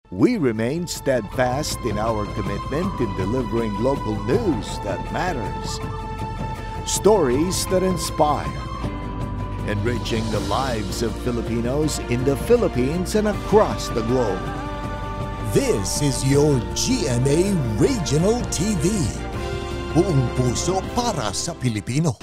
We remain steadfast in our commitment in delivering local news that matters. Stories that inspire. Enriching the lives of Filipinos in the Philippines and across the globe. This is your GMA Regional TV. Buong puso para sa Pilipino.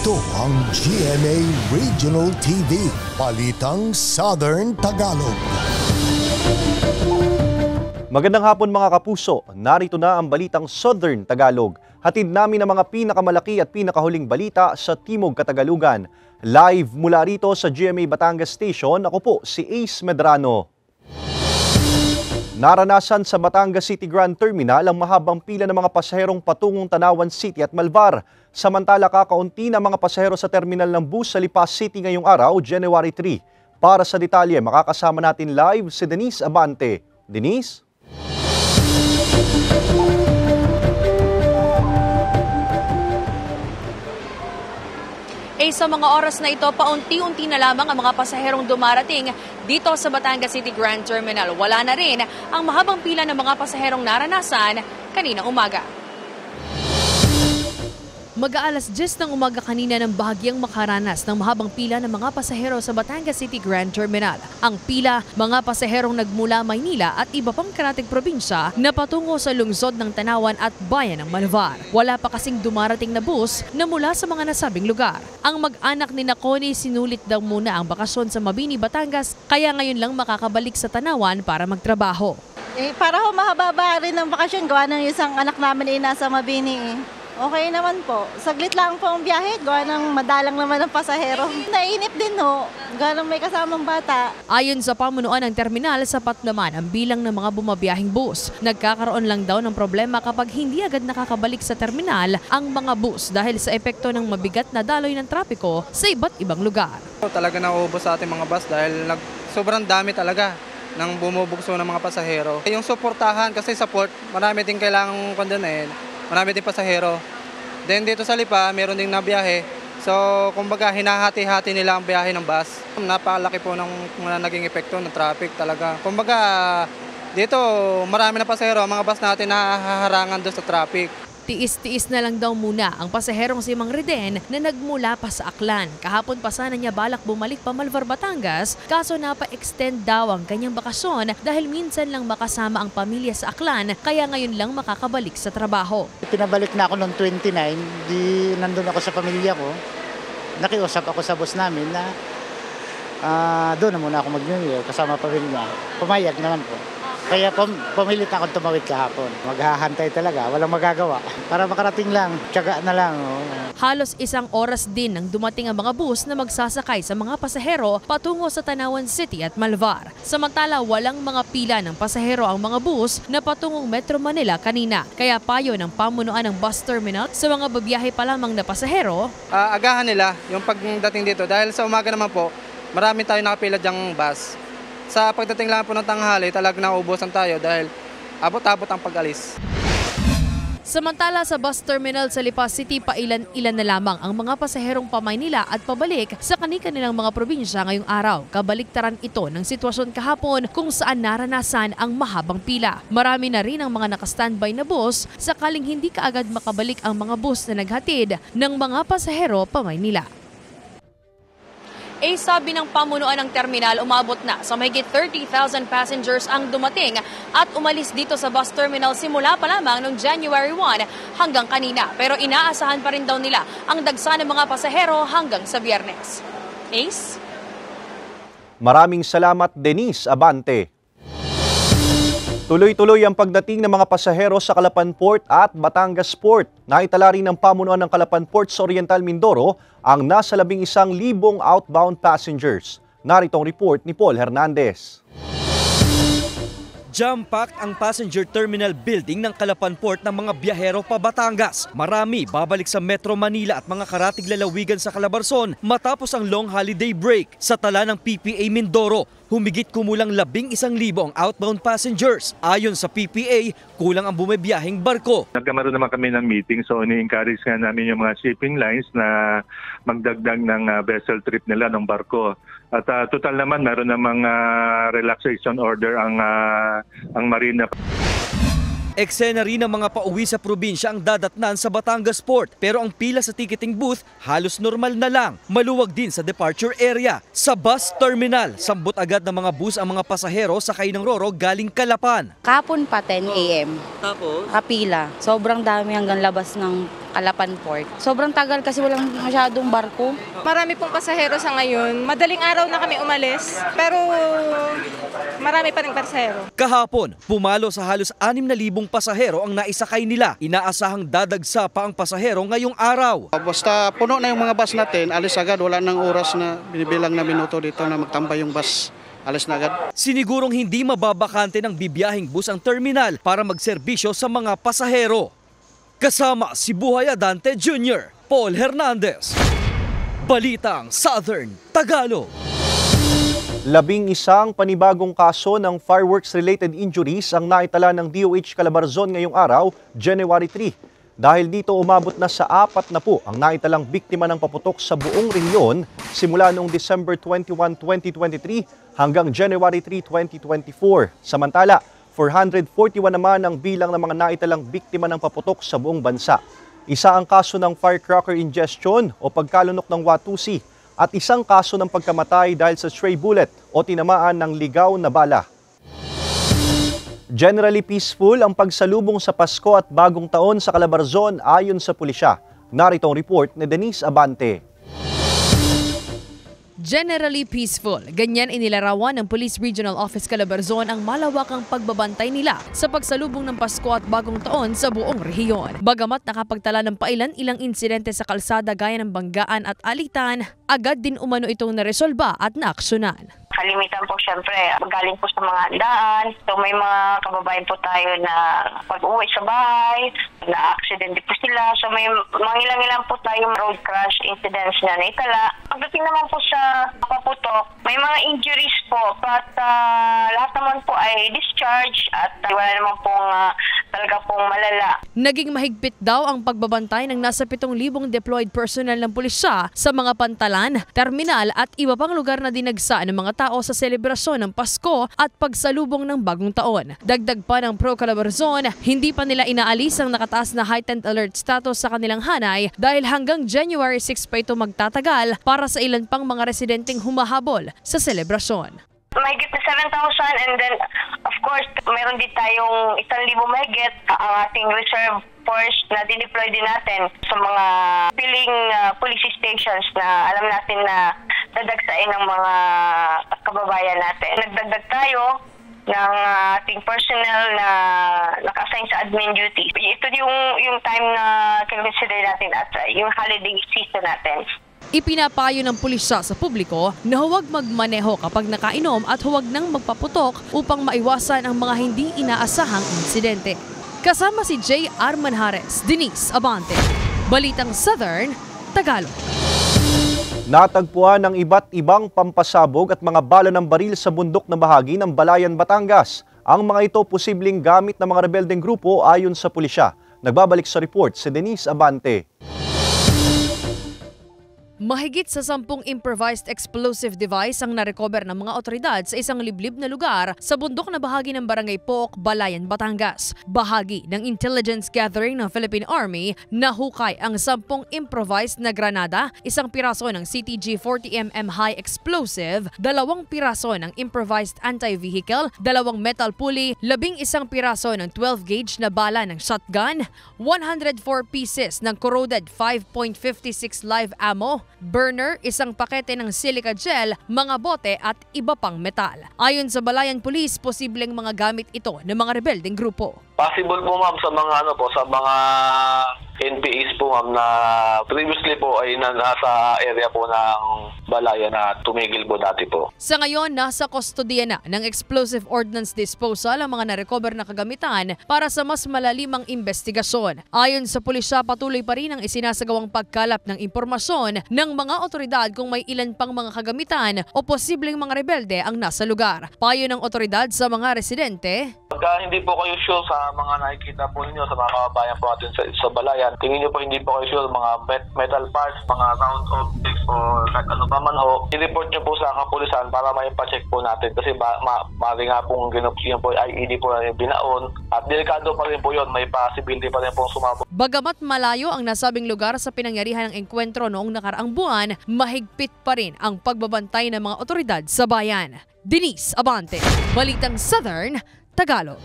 Ito ang GMA Regional TV, Balitang Southern Tagalog. Magandang hapon mga kapuso, narito na ang Balitang Southern Tagalog. Hatid namin ang mga pinakamalaki at pinakahuling balita sa Timog Katagalugan. Live mula rito sa GMA Batangas Station, ako po si Ace Medrano. Naranasan sa Batangas City Grand Terminal ang mahabang pila ng mga pasaherong patungong Tanawan City at Malvar. Samantala kakaunti na mga pasahero sa terminal ng bus sa Lipa City ngayong araw, January 3. Para sa detalye, makakasama natin live si Denise Abante. Denise? Sa mga oras na ito, paunti-unti na lamang ang mga pasaherong dumarating dito sa Batangas City Grand Terminal. Wala na rin ang mahabang pila ng mga pasaherong naranasan kaninang umaga. Mag-aalas 10 ng umaga kanina ng bahagyang makaranas ng mahabang pila ng mga pasahero sa Batangas City Grand Terminal. Ang pila, mga pasaherong nagmula Maynila at iba pang karatig probinsya na patungo sa lungsod ng Tanawan at bayan ng Malvar. Wala pa kasing dumarating na bus na mula sa mga nasabing lugar. Ang mag-anak ni Connie sinulit daw muna ang bakasyon sa Mabini, Batangas, kaya ngayon lang makakabalik sa Tanawan para magtrabaho. Para ho mahaba rin ng bakasyon, gawa ng isang anak namin nasa Mabini. Okay naman po. Saglit lang po ang biyahe. Gawa ng madalang naman ng pasahero. Nainip din ho. Gawa ng may kasamang bata. Ayon sa pamunuan ng terminal, sapat naman ang bilang ng mga bumabiyahing bus. Nagkakaroon lang daw ng problema kapag hindi agad nakakabalik sa terminal ang mga bus dahil sa epekto ng mabigat na daloy ng trapiko sa iba't ibang lugar. Talaga nauubos sa ating mga bus dahil sobrang dami talaga ng bumubugso ng mga pasahero. Yung suportahan kasi sa port, marami din kailangang kondonin. Marami din pasahero. Then dito sa Lipa, meron ding nabiyahe. So, kumbaga, hinahati-hati nila ang biyahe ng bus. Napakalaki po ng mga naging epekto ng traffic talaga. Kumbaga, dito marami na pasahero. Ang mga bus natin nahaharangan doon sa traffic. Tiis-tiis na lang daw muna ang pasaherong si Mang Reden na nagmula pa sa Aklan. Kahapon pa sana niya balak bumalik pa Malvar, Batangas, kaso napa-extend daw ang kanyang bakasyon dahil minsan lang makasama ang pamilya sa Aklan, kaya ngayon lang makakabalik sa trabaho. Pinabalik na ako noong 29, nandun ako sa pamilya ko. Nakiusap ako sa boss namin na doon na muna ako mag-New Year kasama pamilya. Pumayag naman po. Kaya pumilit na akong tumawid kahapon. Maghahantay talaga, walang magagawa. Para makarating lang, tiyaga na lang. Halos isang oras din nang dumating ang mga bus na magsasakay sa mga pasahero patungo sa Tanawan City at Malvar. Samantala, walang mga pila ng pasahero ang mga bus na patungong Metro Manila kanina. Kaya payo ng pamunuan ng bus terminal sa mga babiyahe pa lamang na pasahero. Agahan nila yung pagdating dito dahil sa umaga naman po, marami tayo nakapila dyang bus. Sa pagdating lang po ng tanghali, talagang nauubusan tayo dahil abot-abot ang pag-alis. Samantala sa bus terminal sa Lipa City, pailan-ilan na lamang ang mga pasaherong pa-Maynila at pabalik sa kani-kanilang mga probinsya ngayong araw. Kabaliktaran ito ng sitwasyon kahapon kung saan naranasan ang mahabang pila. Marami na rin ang mga nakastandby na bus sakaling hindi kaagad makabalik ang mga bus na naghatid ng mga pasahero pa-Maynila. Sabi ng pamunuan ng terminal, umabot na sa mahigit 30,000 passengers ang dumating at umalis dito sa bus terminal simula pa lamang noong January 1 hanggang kanina. Pero inaasahan pa rin daw nila ang dagsa ng mga pasahero hanggang sa Biyernes. Ace? Maraming salamat, Denise Abante. Tuloy-tuloy ang pagdating ng mga pasahero sa Calapan Port at Batangas Port. Naitala rin ng pamunuan ng Calapan Port sa Oriental Mindoro ang nasa 11,000 outbound passengers. Narito ang report ni Paul Hernandez. Jam-packed ang passenger terminal building ng Calapan Port ng mga biyahero pa Batangas. Marami babalik sa Metro Manila at mga karatig lalawigan sa Calabarzon matapos ang long holiday break. Sa tala ng PPA Mindoro, humigit kumulang 11,000 ang outbound passengers. Ayon sa PPA, kulang ang bumibiyaheng barko. Nagkamaroon naman kami ng meeting, so ni-encourage nga namin yung mga shipping lines na magdagdag ng vessel trip nila ng barko. At total naman, meron namang relaxation order ang Marina. Eksena rin ng mga pauwi sa probinsya ang dadatnan sa Batangas Port. Pero ang pila sa ticketing booth halos normal na lang. Maluwag din sa departure area. Sa bus terminal, sambot agad ng mga bus ang mga pasahero sakay ng Roro galing Calapan. Kapon pa 10 a.m. Tapos? Kapila. Sobrang dami hanggang labas ng Calapan Port. Sobrang tagal kasi walang masyadong barko. Marami pong pasahero sa ngayon. Madaling araw na kami umalis, pero marami pa rin pasahero. Kahapon, pumalo sa halos 6,000 pasahero ang naisakay nila. Inaasahang dadagsa pa ang pasahero ngayong araw. Basta puno na yung mga bus natin, alis agad. Wala nang oras na binibilang na minuto dito na magtambay yung bus. Alis na agad. Sinigurong hindi mababakante ng bibiyahing bus ang terminal para magserbisyo sa mga pasahero. Kasama si Buhay Adante Jr., Paul Hernandez. Balitang Southern Tagalog. 11 panibagong kaso ng fireworks-related injuries ang naitala ng DOH Calabarzon ngayong araw, January 3. Dahil dito umabot na sa 4 na po ang naitalang biktima ng paputok sa buong rehiyon simula noong December 21, 2023 hanggang January 3, 2024. Samantala, 441 naman ang bilang ng mga naitalang biktima ng paputok sa buong bansa. Isa ang kaso ng firecracker ingestion o pagkalunok ng watusi at isang kaso ng pagkamatay dahil sa stray bullet o tinamaan ng ligaw na bala. Generally peaceful ang pagsalubong sa Pasko at Bagong Taon sa Calabarzon ayon sa pulisya. Narito ang report ni Denise Abante. Generally peaceful. Ganyan inilarawan ng Police Regional Office Calabarzon ang malawakang pagbabantay nila sa pagsalubong ng Pasko at Bagong Taon sa buong rehiyon. Bagamat nakapagtala ng pailan-ilang insidente sa kalsada gaya ng banggaan at alitan, agad din umano itong naresolba at naaksyonan. Kalimitan po syempre, galing po sa mga handaan. So may mga kababayan po tayo na pag-uwi sa bahay, na-accident po sila. So may mangilang-ilang po tayong road crash incidents na naitala. Pagdating naman po sa paputok, may mga injuries po. But lahat naman po ay discharge at wala naman pong talaga pong malala. Naging mahigpit daw ang pagbabantay ng nasa 7,000 deployed personnel ng pulisya sa mga pantalan, terminal at iba pang lugar na dinagsa ng mga tao sa selebrasyon ng Pasko at pagsalubong ng Bagong Taon. Dagdag pa ng Pro Calabarzon, hindi pa nila inaalis ang nakataas na heightened alert status sa kanilang hanay dahil hanggang January 6 pa ito magtatagal para sa ilan pang mga residenteng humahabol sa selebrasyon. Mahigit na 7,000 and then of course meron din tayong 1,000 mahigit ang ating reserve force na dineploy din natin sa mga piling police stations na alam natin na dadagsain ng mga kababayan natin. Nagdagdag tayo ng ating personnel na naka-assign sa admin duty. Ito yung time na consider natin at yung holiday season natin. Ipinapayo ng pulisya sa publiko na huwag magmaneho kapag nakainom at huwag nang magpaputok upang maiwasan ang mga hindi inaasahang insidente. Kasama si J. Arman Hares, Denise Abante. Balitang Southern Tagalog. Natagpuan ng iba't ibang pampasabog at mga bala ng baril sa bundok na bahagi ng Balayan, Batangas. Ang mga ito posibleng gamit ng mga rebeldeng grupo ayon sa pulisya. Nagbabalik sa report si Denise Abante. Mahigit sa 10 improvised explosive device ang narecover ng mga otoridad sa isang liblib na lugar sa bundok na bahagi ng Barangay Pook, Balayan, Batangas. Bahagi ng intelligence gathering ng Philippine Army, nahukay ang 10 improvised na granada, 1 piraso ng CTG 40mm high explosive, 2 piraso ng improvised anti-vehicle, 2 metal pulley, 11 piraso ng 12-gauge na bala ng shotgun, 104 pieces ng corroded 5.56 live ammo, burner, isang pakete ng silica gel, mga bote at iba pang metal. Ayon sa Balayan Police, posibleng mga gamit ito ng mga rebeldeng grupo. Possible po ma'am sa mga sa mga NPAs po ma'am na previously po ay nasa area po ng Balayan na tumigil po dati po. Sa ngayon, nasa kustodiya na ng Explosive Ordnance Disposal ang mga narecover na kagamitan para sa mas malalimang investigasyon. Ayon sa pulisya, patuloy pa rin ang isinasagawang pagkalap ng impormasyon ng mga otoridad kung may ilan pang mga kagamitan o posibleng mga rebelde ang nasa lugar. Payo ng otoridad sa mga residente, pagka hindi po kayo sure sa mga nakikita po ninyo sa mga kababayan po natin sa Balayan, tingin nyo po hindi po kayo sure mga metal parts, mga round objects o kahit ano pa man ho, i-report nyo po sa kapulisan para maipacheck po natin kasi mali nga pong yun po IED po na yung binaon at delikado pa rin po yun, may possibility pa rin pong sumabog. Bagamat malayo ang nasabing lugar sa pinangyarihan ng engkwentro noong nakaraang buwan, mahigpit pa rin ang pagbabantay ng mga otoridad sa bayan. Denise Abante, Balitang Southern Tagalog.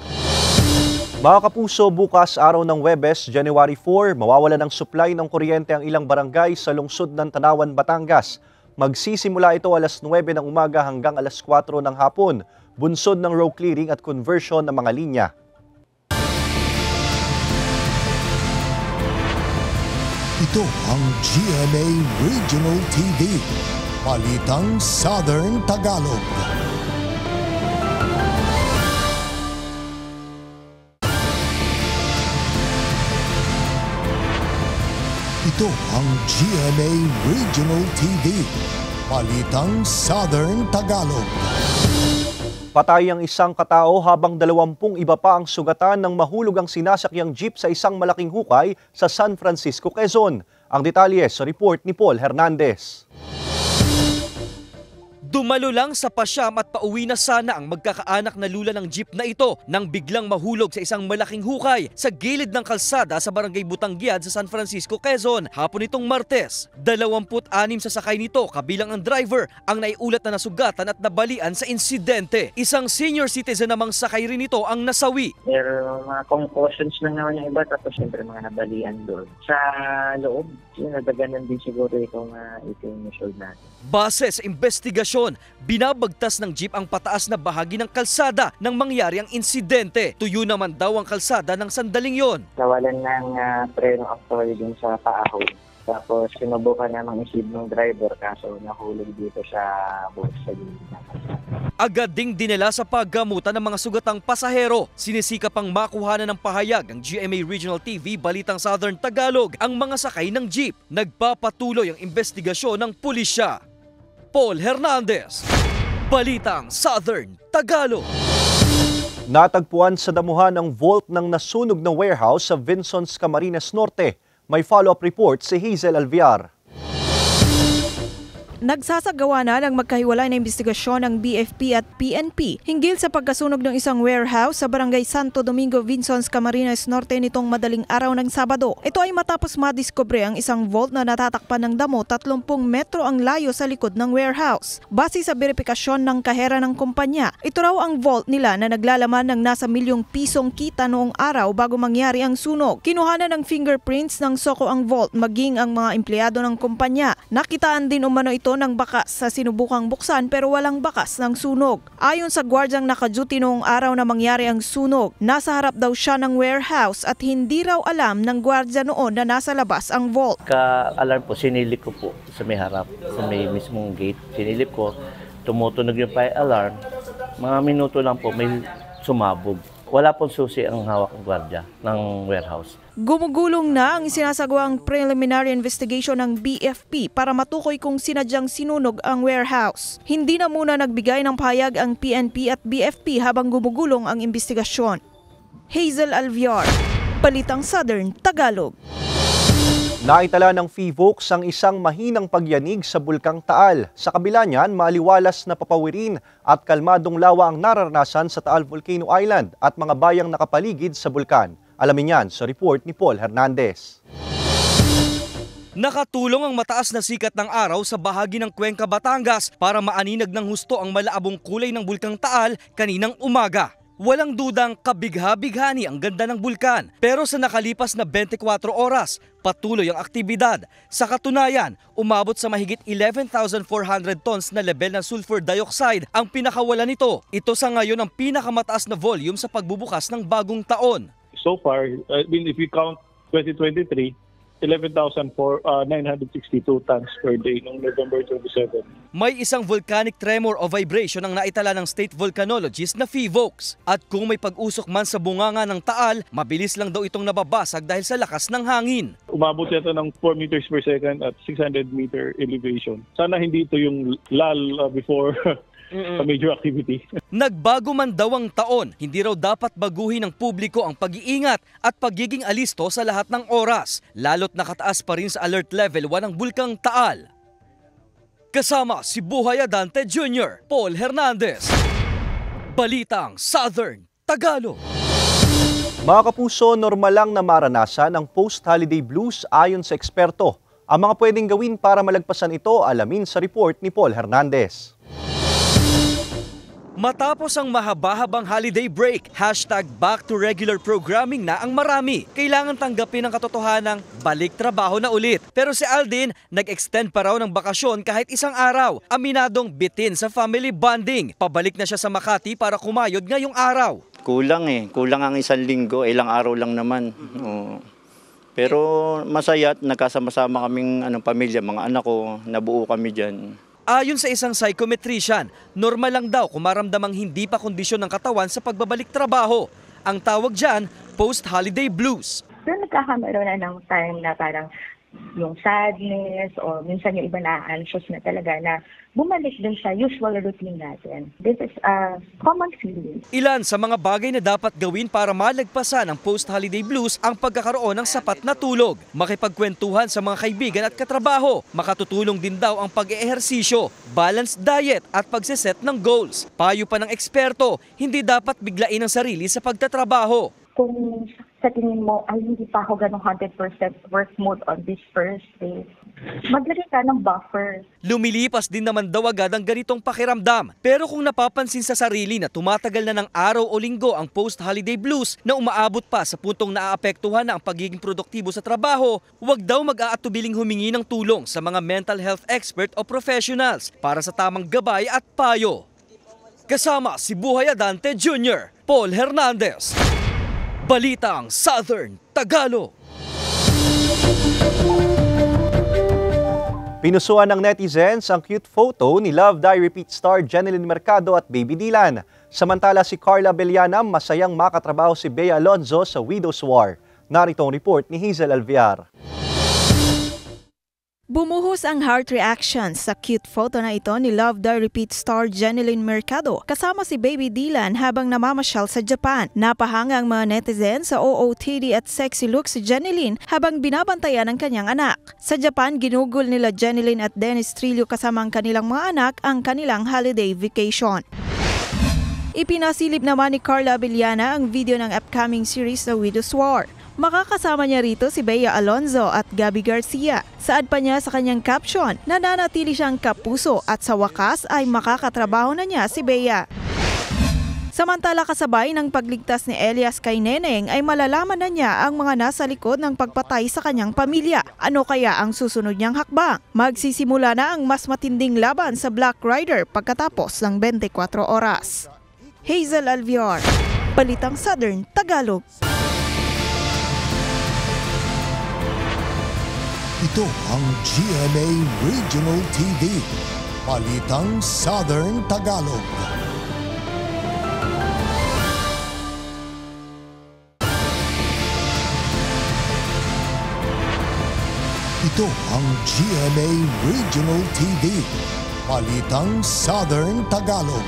Mga kapuso, bukas araw ng Huwebes, January 4, mawawala ng supply ng kuryente ang ilang barangay sa lungsod ng Tanawan, Batangas. Magsisimula ito alas 9 ng umaga hanggang alas 4 ng hapon, bunsod ng row clearing at conversion ng mga linya. Ito ang GMA Regional TV, Balitang Southern Tagalog. Ito ang GMA Regional TV, Balitang Southern Tagalog. Patay ang isang katao habang 20 iba pa ang sugatan ng mahulog ang sinasakyang jeep sa isang malaking hukay sa San Francisco, Quezon. Ang detalye sa report ni Paul Hernandez. Dumalo lang sa pasyam at pauwi na sana ang magkakaanak na lula ng jeep na ito nang biglang mahulog sa isang malaking hukay sa gilid ng kalsada sa barangay Butanggiad sa San Francisco, Quezon. Hapon itong Martes, 26 sasakay nito kabilang ang driver ang naiulat na nasugatan at nabalian sa insidente. Isang senior citizen namang sakay rin ito ang nasawi. Pero mga concussions lang naman yung iba tapos siyempre mga nabalian doon. Sa loob, nadaganan din siguro itong 18 years old natin. Base sa investigasyon, binabagtas ng jeep ang pataas na bahagi ng kalsada nang mangyari ang insidente. Tuyo naman daw ang kalsada ng sandaling yon. Nawalan ng preno actually dun sa paahon. Tapos sinubukan namang isib ng driver kaso nahulog dito sa buhos sa gilid. Agad ding dinala sa paggamutan ng mga sugatang pasahero. Sinisikap pang makuhanan ng pahayag ang GMA Regional TV Balitang Southern Tagalog ang mga sakay ng jeep. Nagpapatuloy ang investigasyon ng pulisya. Paul Hernandez, Balitang Southern Tagalog. Natagpuan sa damuhan ang vault ng nasunog na warehouse sa Vinsons, Camarines Norte. May follow-up report si Hazel Alviar. Nagsasagawa na ng magkahiwalay na investigasyon ng BFP at PNP hinggil sa pagkasunog ng isang warehouse sa barangay Santo Domingo, Vinsons, Camarines Norte nitong madaling araw ng Sabado. Ito ay matapos madiskubre ang isang vault na natatakpan ng damo 30 metro ang layo sa likod ng warehouse. Base sa beripikasyon ng kahera ng kumpanya, ito raw ang vault nila na naglalaman ng nasa milyong pisong kita noong araw bago mangyari ang sunog. Kinuhanan ng fingerprints ng soko ang vault maging ang mga empleyado ng kumpanya. Nakitaan din umano ito ng bakas sa sinubukang buksan pero walang bakas ng sunog. Ayon sa gwardyang nakaduty noong araw na mangyari ang sunog, nasa harap daw siya ng warehouse at hindi raw alam ng gwardya noon na nasa labas ang vault. Ka-alarm po, sinilip ko po sa may harap, sa may mismong gate. Sinilip ko, tumutunog yung fire alarm. Mga minuto lang po may sumabog. Wala pong susi ang hawak ng gwardya ng warehouse. Gumugulong na ang sinasagawang preliminary investigation ng BFP para matukoy kung sinadyang sinunog ang warehouse. Hindi na muna nagbigay ng pahayag ang PNP at BFP habang gumugulong ang investigasyon. Hazel Alviar, Balitang Southern Tagalog. Naitala ng PHIVOLCS ang isang mahinang pagyanig sa Bulkang Taal. Sa kabila niyan, maaliwalas na papawirin at kalmadong lawa ang nararanasan sa Taal Volcano Island at mga bayang nakapaligid sa bulkan. Alamin yan sa report ni Paul Hernandez. Nakatulong ang mataas na sikat ng araw sa bahagi ng Cuenca, Batangas para maaninag ng husto ang malaabong kulay ng Bulkang Taal kaninang umaga. Walang dudang kabigha-bighani ang ganda ng bulkan, pero sa nakalipas na 24 oras, patuloy ang aktibidad. Sa katunayan, umabot sa mahigit 11,400 tons na level ng sulfur dioxide ang pinakawalan nito. Ito sa ngayon ang pinakamataas na volume sa pagbubukas ng bagong taon. So far, if we count 2023, 11,962 tons per day noong November 27. May isang volcanic tremor o vibration ang naitala ng state volcanologist na PHIVOLCS. At kung may pag-usok man sa bunganga ng Taal, mabilis lang daw itong nababasag dahil sa lakas ng hangin. Umabot ito ng 4 meters per second at 600 meter elevation. Sana hindi ito yung lull before a major activity. Nagbago man daw ang taon, hindi raw dapat baguhin ng publiko ang pag-iingat at pagiging alisto sa lahat ng oras, lalo't nakataas pa rin sa alert level 1 ang bulkang Taal. Kasama si Buhay Adante Jr., Paul Hernandez. Balitang Southern Tagalog. Mga kapuso, normal lang na maranasan ang post-holiday blues ayon sa eksperto. Ang mga pwedeng gawin para malagpasan ito, alamin sa report ni Paul Hernandez. Matapos ang mahaba-habang holiday break, #back to regular programming na ang marami. Kailangan tanggapin ang katotohanang balik trabaho na ulit. Pero si Aldin, nag-extend pa raw ng bakasyon kahit isang araw. Aminadong bitin sa family bonding. Pabalik na siya sa Makati para kumayod ngayong araw. Kulang kulang ang isang linggo, ilang araw lang naman. Pero masaya at nagkasama-sama kaming pamilya, mga anak ko, nabuo kami dyan. Ayon sa isang psychometrician, normal lang daw kung maramdamang hindi pa kondisyon ng katawan sa pagbabalik trabaho. Ang tawag dyan, post-holiday blues. Pero nagkakameron na ng time na parang yung sadness o minsan yung iba na-anxious na talaga na bumalik din sa usual routine natin. This is a common feeling. Ilan sa mga bagay na dapat gawin para malagpasan ang post-holiday blues ang pagkakaroon ng sapat na tulog, makipagkwentuhan sa mga kaibigan at katrabaho, makatutulong din daw ang pag-eehersisyo, balanced diet at pagsiset ng goals. Payo pa ng eksperto, hindi dapat biglain ang sarili sa pagtatrabaho. Kung sa tingin mo ay hindi pa ako ganong 100% work mode on this first day, maglagay ka ng buffer. Lumilipas din naman daw agad ang ganitong pakiramdam. Pero kung napapansin sa sarili na tumatagal na ng araw o linggo ang post-holiday blues na umaabot pa sa puntong naaapektuhan na ang pagiging produktibo sa trabaho, huwag daw mag-aatubiling humingi ng tulong sa mga mental health expert o professionals para sa tamang gabay at payo. Kasama si Buhay Adante Jr., Paul Hernandez. Balitang Southern Tagalog. Pinusuan ng netizens ang cute photo ni Love Die Repeat star Jeneline Mercado at Baby Dylan. Samantala si Carla Bellanam masayang makatrabaho si Bea Alonzo sa Widow's War. Narito ang report ni Hazel Alviar. Bumuhos ang heart reactions sa cute photo na ito ni Love Die Repeat star Jeneline Mercado kasama si Baby Dylan habang namamasyal sa Japan. Napahanga ang mga netizens sa OOTD at sexy look si Jeneline habang binabantayan ang kanyang anak. Sa Japan, ginugol nila Jeneline at Dennis Trillo kasama ang kanilang mga anak ang kanilang holiday vacation. Ipinasilip naman ni Carla Abellana ang video ng upcoming series na Widow's War. Makakasama niya rito si Bea Alonzo at Gabby Garcia. Saad pa niya sa kanyang caption, nananatili siyang kapuso at sa wakas ay makakatrabaho na niya si Bea. Samantala kasabay ng pagligtas ni Elias kay Neneng ay malalaman na niya ang mga nasa likod ng pagpatay sa kanyang pamilya. Ano kaya ang susunod niyang hakbang? Magsisimula na ang mas matinding laban sa Black Rider pagkatapos ng 24 oras. Hazel Alviar, Balitang Southern Tagalog. Ito ang GMA Regional TV, Balitang Southern Tagalog. Ito ang GMA Regional TV, Balitang Southern Tagalog.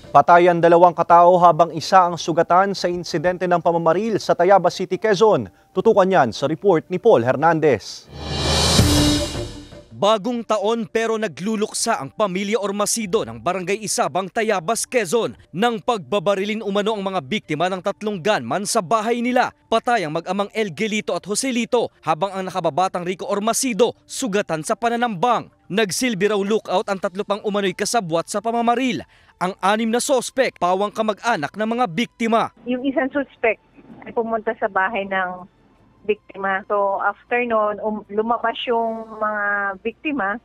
Patayan 2 katao habang isa ang sugatan sa insidente ng pamamaril sa Tayabas City, Quezon. Tutukan yan sa report ni Paul Hernandez. Bagong taon pero nagluluksa ang pamilya Ormacido ng Barangay Isabang, Tayabas, Quezon nang pagbabarilin umano ang mga biktima ng 3 gunman sa bahay nila. Patay ang mag-amang Elgelito at Joselito habang ang nakababatang Rico Ormacido sugatan sa pananambang. Nagsilbi raw lookout ang 3 pang umano'y kasabwat sa pamamaril. Ang 6 na sospek pawang kamag-anak ng mga biktima. Yung isang suspect ay pumunta sa bahay ng biktima. So after noon, lumabas yung mga biktima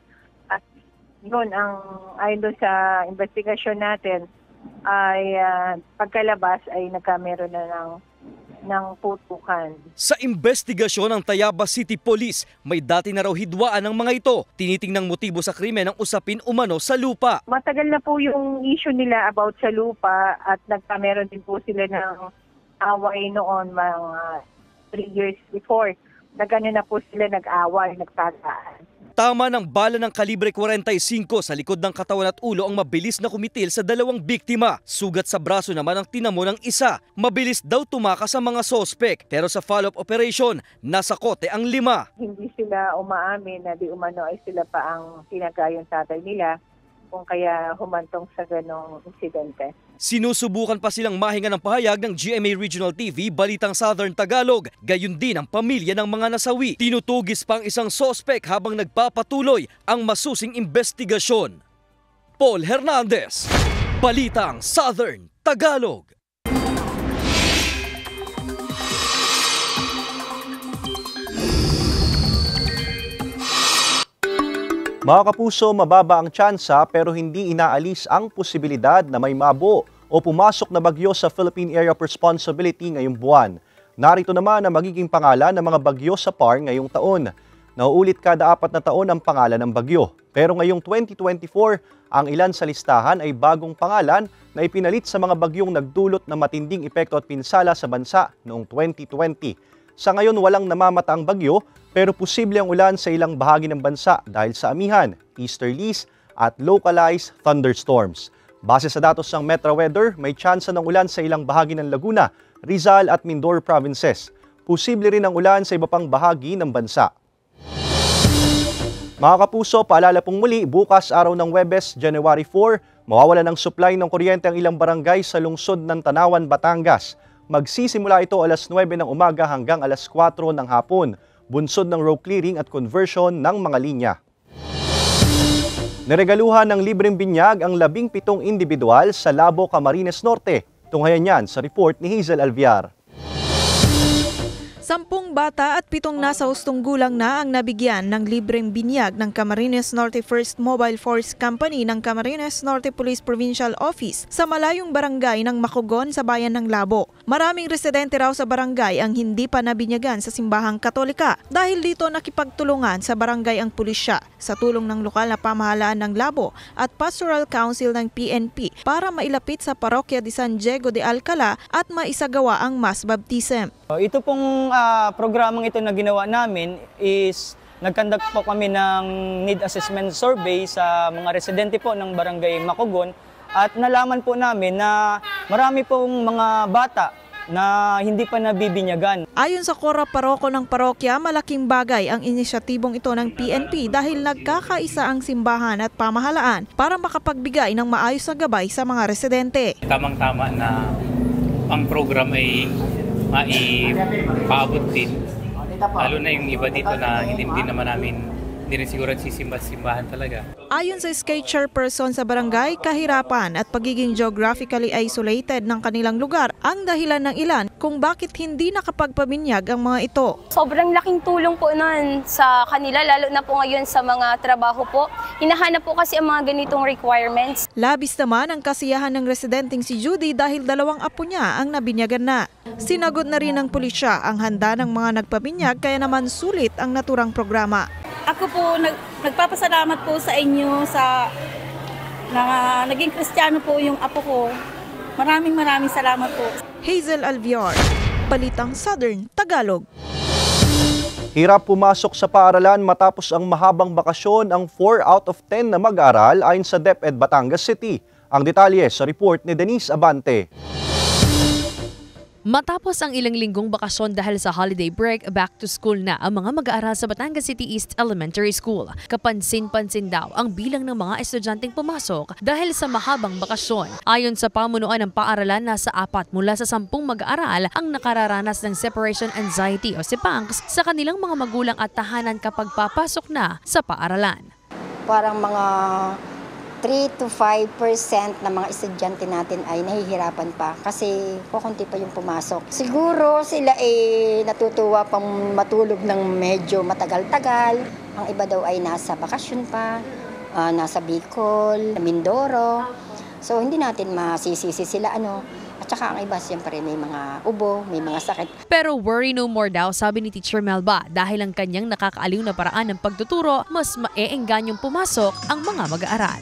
at yun ang ayon doon sa investigasyon natin ay pagkalabas ay nagkameron na ng putukan. Sa investigasyon ng Tayabas City Police, may dati na raw hidwaan ng mga ito. Tinitingnang motibo sa krimen ang usapin umano sa lupa. Matagal na po yung issue nila about sa lupa at nagkameron din po sila ng away noon mga 3 years before. Nagano na po sila nag-away, nagtagaan. Tama ng bala ng kalibre 45 sa likod ng katawan at ulo ang mabilis na kumitil sa 2 biktima. Sugat sa braso naman ang tinamo ng isa. Mabilis daw tumakas sa mga sospek pero sa follow-up operation, nasa kote ang 5. Hindi sila umaamin na di umano ay sila pa ang tinagayong tatay nila kung kaya humantong sa ganong insidente. Sinusubukan pa silang mahinga ng pahayag ng GMA Regional TV Balitang Southern Tagalog. Gayon din ang pamilya ng mga nasawi. Tinutugis pa ang isang sospek habang nagpapatuloy ang masusing investigasyon. Paul Hernandez, Balitang Southern Tagalog. Mga kapuso, mababa ang tsansa pero hindi inaalis ang posibilidad na may mabuo o pumasok na bagyo sa Philippine Area of Responsibility ngayong buwan. Narito naman ang magiging pangalan ng mga bagyo sa PAR ngayong taon. Nauulit kada 4 na taon ang pangalan ng bagyo. Pero ngayong 2024, ang ilan sa listahan ay bagong pangalan na ipinalit sa mga bagyong nagdulot ng matinding epekto at pinsala sa bansa noong 2020. Sa ngayon walang namamataang bagyo pero posible ang ulan sa ilang bahagi ng bansa dahil sa amihan, easterlies at localized thunderstorms. Base sa datos ng Metro Weather, may tsansa ng ulan sa ilang bahagi ng Laguna, Rizal at Mindoro provinces. Posible rin ang ulan sa iba pang bahagi ng bansa. Mga kapuso, paalala pong muli, bukas araw ng Huwebes, January 4, mawawalan ng supply ng kuryente ang ilang barangay sa lungsod ng Tanawan, Batangas. Magsisimula ito alas 9 ng umaga hanggang alas 4 ng hapon. Bunsod ng row clearing at conversion ng mga linya. Niregaluhan ng libreng binyag ang 17 individual sa Labo, Camarines Norte. Tunghayan yan sa report ni Hazel Alviar. 10 bata at 7 nasa hustong gulang na ang nabigyan ng libreng binyag ng Camarines Norte 1st Mobile Force Company ng Camarines Norte Police Provincial Office sa malayong barangay ng Makugon sa bayan ng Labo. Maraming residente raw sa barangay ang hindi pa nabinyagan sa simbahang Katolika. Dahil dito nakipagtulungan sa barangay ang pulisya sa tulong ng lokal na pamahalaan ng Labo at Pastoral Council ng PNP para mailapit sa Parokya de San Diego de Alcala at maisagawa ang mass baptism. Ito pong programang ito na ginawa namin is nag-conduct po kami ng need assessment survey sa mga residente po ng barangay Makugon at nalaman po namin na marami pong mga bata na hindi pa nabibinyagan. Ayon sa Kora Paroko ng parokya, malaking bagay ang inisyatibong ito ng PNP dahil nagkakaisa ang simbahan at pamahalaan para makapagbigay ng maayos na gabay sa mga residente. Tamang-tama na ang program ay maipaabot din. Lalo na yung iba dito na hindi naman namin rin siguro sisimbahan talaga. Ayon sa SK chairperson sa barangay, kahirapan at pagiging geographically isolated ng kanilang lugar ang dahilan ng ilan kung bakit hindi nakapagpaminyag ang mga ito. Sobrang laking tulong po nun sa kanila, lalo na po ngayon sa mga trabaho po. Hinahanap po kasi ang mga ganitong requirements. Labis naman ang kasiyahan ng residenteng si Judy dahil 2 apo niya ang nabinyagan na. Sinagot na rin ng pulisya ang handa ng mga nagpabinyag kaya naman sulit ang naturang programa. Ako po nagpapasalamat po sa inyo sa naging Kristiyano po yung apo ko. Maraming salamat po. Hazel Alviar, Balitang Southern Tagalog. Hirap pumasok sa paaralan matapos ang mahabang bakasyon ang 4 out of 10 na mag-aaral ayon sa DepEd Batangas City. Ang detalye sa report ni Denise Abante. Matapos ang ilang linggong bakasyon dahil sa holiday break, back to school na ang mga mag-aaral sa Batangas City East Elementary School. Kapansin-pansin daw ang bilang ng mga estudyanteng pumasok dahil sa mahabang bakasyon. Ayon sa pamunuan ng paaralan, nasa 4 mula sa 10 mag-aaral ang nakararanas ng separation anxiety o SEPANCS sa kanilang mga magulang at tahanan kapag papasok na sa paaralan. Parang mga 3 to 5% ng mga estudyante natin ay nahihirapan pa kasi kukunti pa yung pumasok. Siguro sila natutuwa pang matulog ng medyo matagal-tagal. Ang iba daw ay nasa bakasyon pa, nasa Bicol, Mindoro. So hindi natin masisisi sila At saka ang iba siyempre may mga ubo, may mga sakit. Pero worry no more daw, sabi ni Teacher Melba, dahil ang kanyang nakakaaliw na paraan ng pagtuturo, mas maeenganyong pumasok ang mga mag-aaral.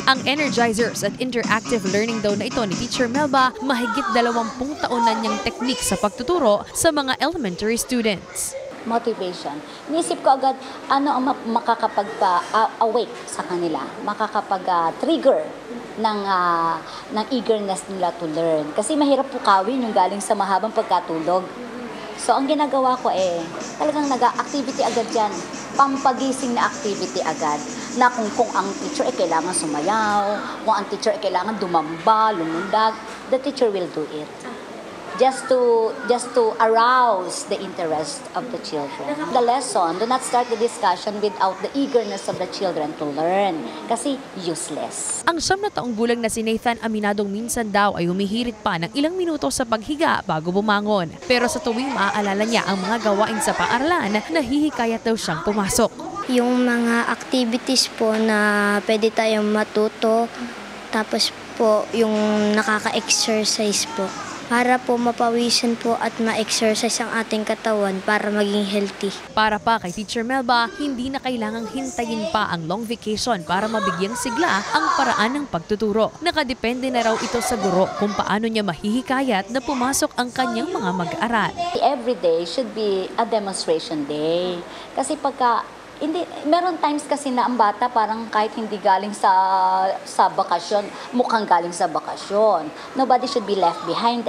Ang energizers at interactive learning daw na ito ni Teacher Melba, mahigit 20 taon na niyang teknik sa pagtuturo sa mga elementary students. Motivation. Inisip ko agad ano ang makakapag-awake sa kanila, makakapag-trigger ng eagerness nila to learn. Kasi mahirap pukawin yung galing sa mahabang pagkatulog. So ang ginagawa ko talagang nag-activity agad yan. Pampagising na activity agad. Na kung ang teacher kailangan sumayaw, kung ang teacher kailangan dumamba, lumundag, the teacher will do it. Just to arouse the interest of the children. The lesson, do not start the discussion without the eagerness of the children to learn. Kasi useless. Ang 9 na taong gulang na si Nathan aminadong minsan daw ay humihirit pa ng ilang minuto sa paghiga bago bumangon. Pero sa tuwing maaalala niya ang mga gawain sa paaralan, nahihikayat daw siyang pumasok. Yung mga activities po na pwede tayong matuto, tapos po yung nakaka-exercise po. Para po mapawisan po at ma-exercise ang ating katawan para maging healthy. Para pa kay Teacher Melba, hindi na kailangang hintayin pa ang long vacation para mabigyang sigla ang paraan ng pagtuturo. Nakadepende na raw ito sa guro kung paano niya mahihikayat na pumasok ang kanyang mga mag-aaral. Every day should be a demonstration day. Kasi meron times kasi na ang bata parang kahit hindi galing sa bakasyon, mukhang galing sa bakasyon. Nobody should be left behind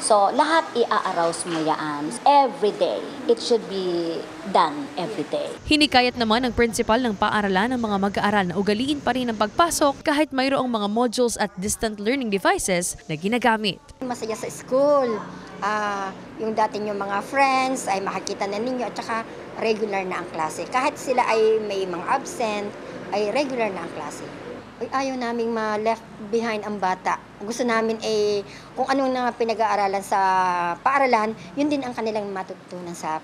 So, lahat i-arouse mo yan. Every day. It should be done every day. Hinikayat naman ng principal ng paaralan ng mga mag-aaral na ugaliin pa rin ang pagpasok kahit mayroong mga modules at distant learning devices na ginagamit. Masaya sa school. Yung dati yung mga friends ay makikita na ninyo at saka regular na ang klase. Kahit sila ay may mga absent, ay regular na ang klase. Ayaw naming ma-left behind ang bata. Gusto namin kung anong na pinag-aaralan sa paaralan, yun din ang kanilang matutunan sa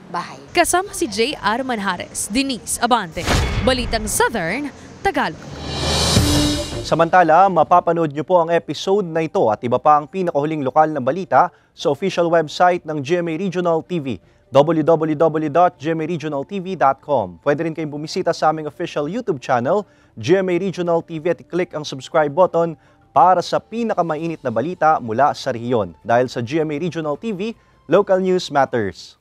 bahay. Kasama si J.R. Manjares, Denise Abante, Balitang Southern, Tagalog. Samantala, mapapanood niyo po ang episode na ito at iba pa ang pinakahuling lokal na balita sa official website ng GMA Regional TV, www.gmaregionaltv.com. Pwede rin kayong bumisita sa aming official YouTube channel, GMA Regional TV, at i-click ang subscribe button para sa pinakamainit na balita mula sa rehiyon. Dahil sa GMA Regional TV, local news matters.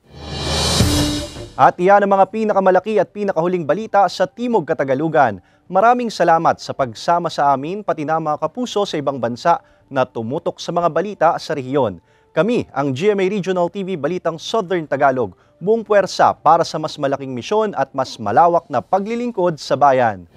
At iyan ang mga pinakamalaki at pinakahuling balita sa Timog Katagalugan. Maraming salamat sa pagsama sa amin pati na mga kapuso sa ibang bansa na tumutok sa mga balita sa rehiyon. Kami, ang GMA Regional TV Balitang Southern Tagalog, buong puwersa para sa mas malaking misyon at mas malawak na paglilingkod sa bayan.